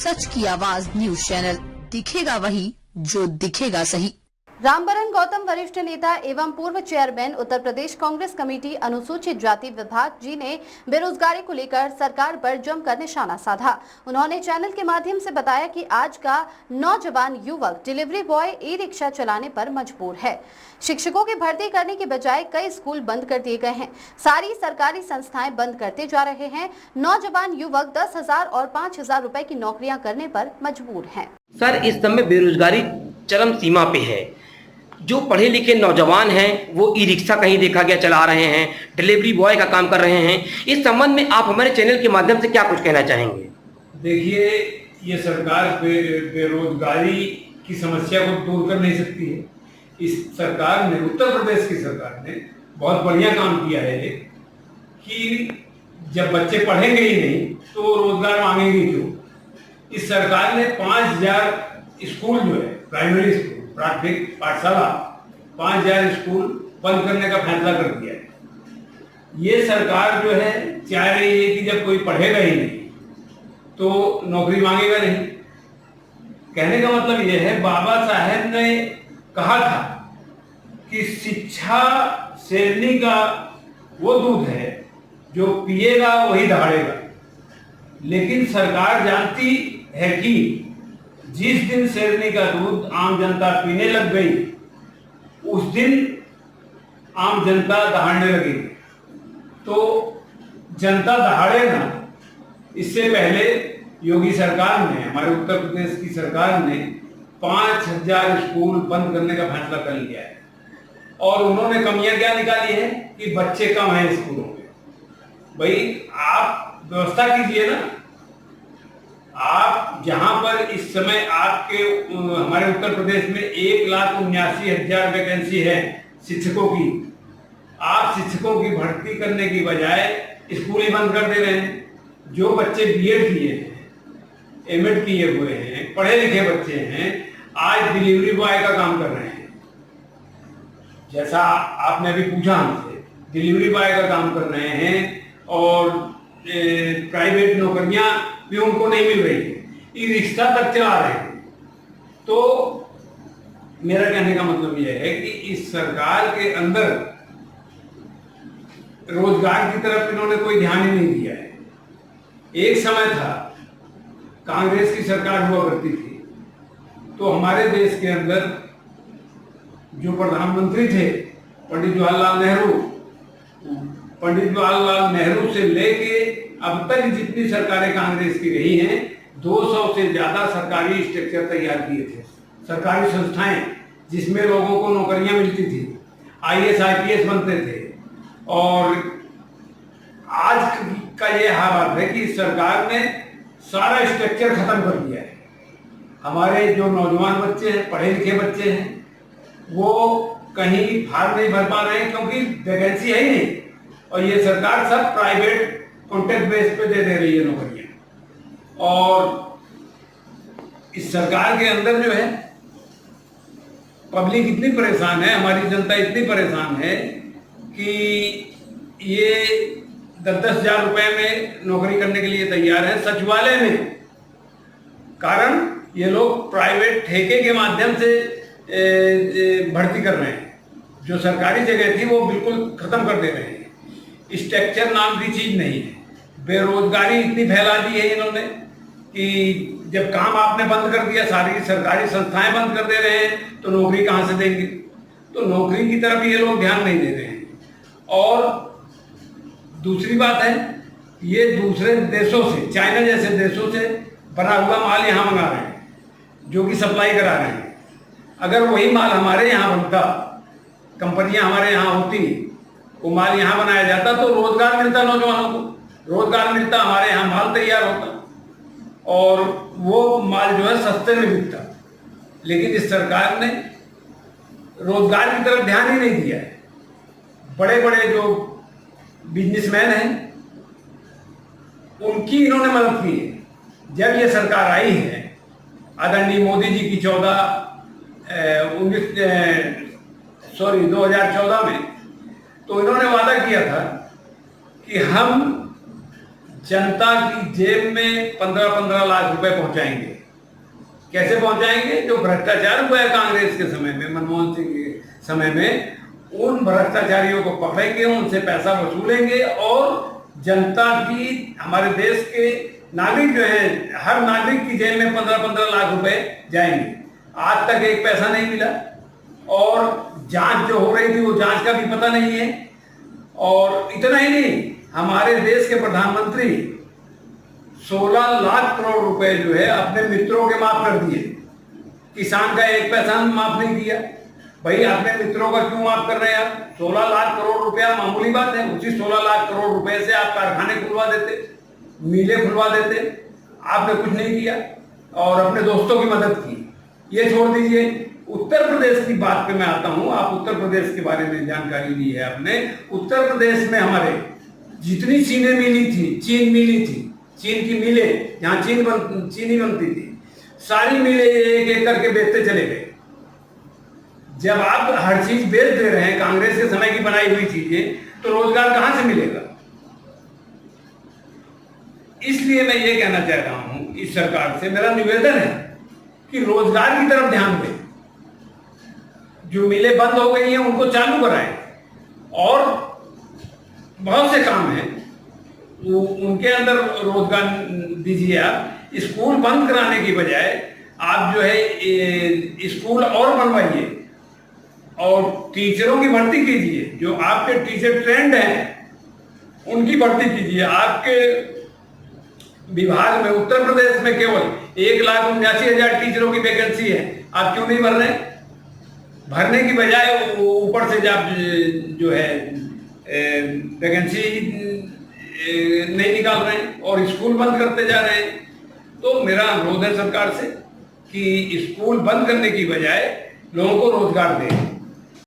सच की आवाज news channel, दिखेगा वही जो दिखेगा सही। रामबरन गौतम वरिष्ठ नेता एवं पूर्व चेयरमैन उत्तर प्रदेश कांग्रेस कमेटी अनुसूचित जाति विभाग जी ने बेरोजगारी को लेकर सरकार पर जमकर निशाना साधा। उन्होंने चैनल के माध्यम से बताया कि आज का नौजवान युवक डिलीवरी बॉय ई रिक्शा चलाने पर मजबूर है। शिक्षकों की भर्ती करने के बजाय कई स्कूल बंद कर दिए गए हैं, सारी सरकारी संस्थाएं बंद करते जा रहे हैं। नौजवान युवक 10,000 और 5,000 रुपए की नौकरियां करने पर मजबूर हैं। सर, इस समय बेरोजगारी चरम सीमा पे है। जो पढ़े लिखे नौजवान हैं वो ई रिक्शा कहीं देखा गया चला रहे हैं, डिलीवरी बॉय का काम कर रहे हैं। इस संबंध में आप हमारे चैनल के माध्यम से क्या कुछ कहना चाहेंगे? देखिए, ये सरकार बेरोजगारी की समस्या को दूर कर नहीं सकती है। इस सरकार ने, उत्तर प्रदेश की सरकार ने बहुत बढ़िया काम किया है कि जब बच्चे पढ़ेंगे ही नहीं तो रोजगार मांगेंगे क्यों। इस सरकार ने 5,000 स्कूल जो है, प्राइमरी स्कूल, प्राथमिक पाठशाला, 5,000 स्कूल बंद करने का फैसला कर दिया है। ये सरकार जो है चाह रही है कि जब कोई पढ़ेगा ही नहीं तो नौकरी मांगेगा नहीं। कहने का मतलब यह है, बाबा साहेब ने कहा था कि शिक्षा शेरनी का वो दूध है जो पिएगा वही दहाड़ेगा। लेकिन सरकार जानती है कि जिस दिन शेरनी का दूध आम जनता पीने लग गई उस दिन आम जनता दहाड़ने लगेगी। तो जनता दहाड़े ना, इससे पहले योगी सरकार ने, हमारे उत्तर प्रदेश की सरकार ने 5,000 स्कूल बंद करने का फैसला कर लिया है। और उन्होंने कमियां क्या निकाली है कि बच्चे कम हैं स्कूलों में। भाई, आप व्यवस्था कीजिए ना। आप जहां पर इस समय आपके हमारे उत्तर प्रदेश में 1,79,000 वैकेंसी है शिक्षकों की, आप शिक्षकों की भर्ती करने की बजाय स्कूल ही बंद कर दे रहे हैं। जो बच्चे बीएड किए हैं, एमएड किए हुए हैं, पढ़े लिखे बच्चे हैं, आज डिलीवरी बॉय का काम कर रहे हैं। जैसा आपने अभी पूछा हमसे, डिलीवरी बॉय का काम कर रहे हैं और प्राइवेट नौकरियां भी उनको नहीं मिल रही है, ई रिक्शा तक चला रहे हैं। तो मेरा कहने का मतलब यह है कि इस सरकार के अंदर रोजगार की तरफ इन्होंने कोई ध्यान ही नहीं दिया है। एक समय था, कांग्रेस की सरकार हुआ करती थी, तो हमारे देश के अंदर जो प्रधानमंत्री थे पंडित जवाहरलाल नेहरू से लेके अब तक जितनी सरकारें कांग्रेस की रही हैं, 200 से ज्यादा सरकारी स्ट्रक्चर तैयार किए थे, सरकारी संस्थाएं जिसमें लोगों को नौकरियां मिलती थी, आईएएस आईपीएस बनते थे। और आज का ये हालात है कि सरकार ने सारा स्ट्रक्चर खत्म कर दिया है। हमारे जो नौजवान बच्चे हैं, पढ़े लिखे बच्चे हैं, वो कहीं फार्म नहीं भर पा रहे हैं क्योंकि वैकेंसी है ही नहीं। और ये सरकार सब प्राइवेट कॉन्ट्रैक्ट बेस पे दे रही है नौकरियां। और इस सरकार के अंदर जो है पब्लिक इतनी परेशान है, हमारी जनता इतनी परेशान है कि ये 10,000 रुपए में नौकरी करने के लिए तैयार है सचिवालय में। कारण ये लोग प्राइवेट ठेके के माध्यम से भर्ती कर रहे हैं। जो सरकारी जगह थी वो बिल्कुल खत्म कर दे रहे हैं। स्ट्रक्चर नाम की चीज नहीं है। बेरोजगारी इतनी फैला दी है इन्होंने कि जब काम आपने बंद कर दिया, सारी सरकारी संस्थाएं बंद कर दे रहे हैं, तो नौकरी कहां से देंगे। तो नौकरी की तरफ ये लोग ध्यान नहीं दे रहे हैं। और दूसरी बात है, ये दूसरे देशों से, चाइना जैसे देशों से बना हुआ माल यहाँ मंगा रहे हैं, जो कि सप्लाई करा रहे हैं। अगर वही माल हमारे यहाँ बनता, कंपनियां हमारे यहाँ होती, वो माल यहाँ बनाया जाता, तो रोजगार मिलता नौजवानों को, रोजगार मिलता, हमारे यहाँ माल तैयार होता और वो माल जो है सस्ते में बिकता। लेकिन इस सरकार ने रोजगार की तरफ ध्यान ही नहीं दिया है। बड़े बड़े जो बिजनेसमैन हैं उनकी इन्होंने मदद की है। जब ये सरकार आई है आदरणीय मोदी जी की 2014 में, तो इन्होंने वादा किया था कि हम जनता की जेब में 15-15 लाख रुपए पहुंचाएंगे। कैसे पहुंचाएंगे? जो भ्रष्टाचार हुआ है कांग्रेस के समय में, मनमोहन सिंह के समय में, उन भ्रष्टाचारियों को पकड़ेंगे, उनसे पैसा वसूलेंगे और जनता की, हमारे देश के नागरिक जो है, हर नागरिक की जेब में 15-15 लाख रुपए जाएंगे। आज तक एक पैसा नहीं मिला और जांच जो हो रही थी वो जांच का भी पता नहीं है। और इतना ही नहीं, हमारे देश के प्रधानमंत्री 16 लाख करोड़ रुपए जो है अपने मित्रों के माफ कर दिए। किसान का एक पैसा माफ नहीं किया। भाई अपने मित्रों का क्यों माफ कर रहे हैं आप? 16 लाख करोड़ रुपया मामूली बात है। उसी 16 लाख करोड़ रुपए से आप कारखाने खुलवा देते, मिलें खुलवा देते। आपने कुछ नहीं किया और अपने दोस्तों की मदद की। ये छोड़ दीजिए, उत्तर प्रदेश की बात पे मैं आता हूं। आप उत्तर प्रदेश के बारे में जानकारी ली है आपने। उत्तर प्रदेश में हमारे जितनी चीनी मिली थी, चीन की मिलें, जहां चीनी बनती थी, सारी मिलें एक एक करके बेचते चले गए। जब आप हर चीज बेच दे रहे हैं, कांग्रेस के समय की बनाई हुई चीजें, तो रोजगार कहां से मिलेगा? इसलिए मैं ये कहना चाह रहा हूं, इस सरकार से मेरा निवेदन है कि रोजगार की तरफ ध्यान दें। जो मिलें बंद हो गई हैं उनको चालू कराएं और बहुत से काम हैं उनके अंदर रोजगार दीजिए। आप स्कूल बंद कराने की बजाय आप जो है स्कूल और बनवाइए और टीचरों की भर्ती कीजिए। जो आपके टीचर ट्रेंड हैं उनकी भर्ती कीजिए। आपके विभाग में उत्तर प्रदेश में केवल 1,79,000 टीचरों की वैकेंसी है। आप क्यों नहीं भर रहे? भरने की बजाय ऊपर से आप जो है वैकेंसी नहीं निकाल रहे हैं और स्कूल बंद करते जा रहे हैं। तो मेरा अनुरोध है सरकार से कि स्कूल बंद करने की बजाय लोगों को रोजगार दें।